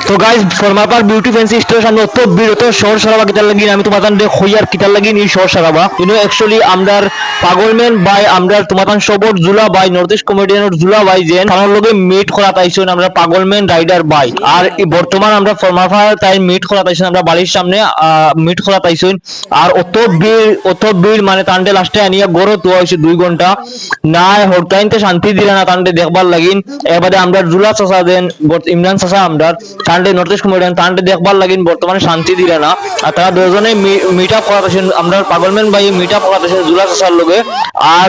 তো guys ফরমাপার beauty fancy store সামনে অত ভিড় অত শহর সারাবা কিতার লাগি আমি তোমার দে খইয়ার কিতার লাগি নি শহর সারাবা ইনো অ্যাকচুয়ালি আমরার পাগলম্যান বাই আমরার তোমার সবর জুলা বাই নর্থ ইস্ট কমেডিয়ানের জুলা বাই যেন আমার লগে মিট করা তাইছেন আমরা পাগলম্যান রাইডার বাই আর বর্তমান আমরা ফরমাপার তাই মিট করা তাইছেন আমরা বাড়ির সামনে মিট করা তাইছেন আর অত ভিড় মানে তান্ডে লাস্টে আনিয়া গড় তো হইছে 2 ঘন্টা না হরতাইনতে শান্তি দিলা না তান্ডে দেখবার লাগিন এবারে আমরা জুলা চাচা দেন ইমরান চাচা আমরা তান্ডে নর্থ ইস্ট কমেডিয়ান তান্ডে দেখবার লাগিন বর্তমানে শান্তি দিলা না আর তারা দুজনে মিট আপ করাতেছেন আমরা পাগলম্যান ভাই মিট আপ করাতেছেন জুলা চাচার লগে আর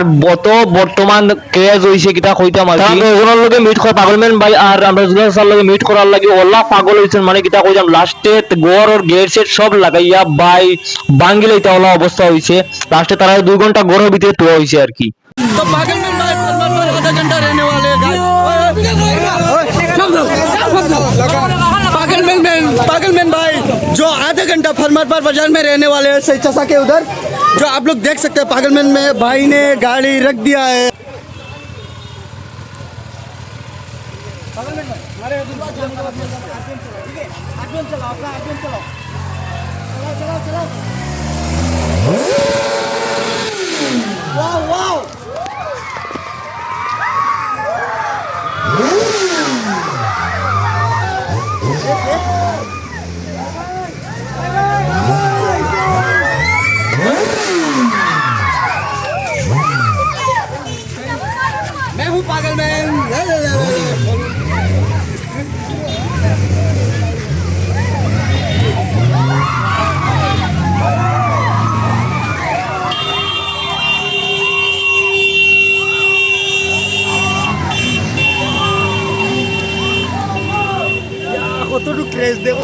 বর্তমান ক্রেজ হইছে কিটা কইতাম আর কি দুজনের লগে মিট করে পাগলম্যান ভাই আর আমরা জুলা চাচার লগে মিট করার লাগি ওলা পাগল হইছেন মানে কিটা কইতাম লাস্টে গোর আর গেট সেট সব লাগাইয়া ভাই বাঙ্গিলাইতা ওলা অবস্থা হইছে লাস্টে তারা 2 ঘন্টা গড়ের ভিতরে তো হইছে আর কি तो पागलमैन भाई फरमान पर आधा घंटा रहने वाले हैं पागलमैन भाई जो आधा घंटा फरमान पर बाजार में रहने वाले हैं सही चसा के उधर जो आप लोग देख सकते हैं पागलमैन में भाई ने गाड़ी रख दिया है मैं हूँ पागलमैन কতটুকু ক্রেজ দেখো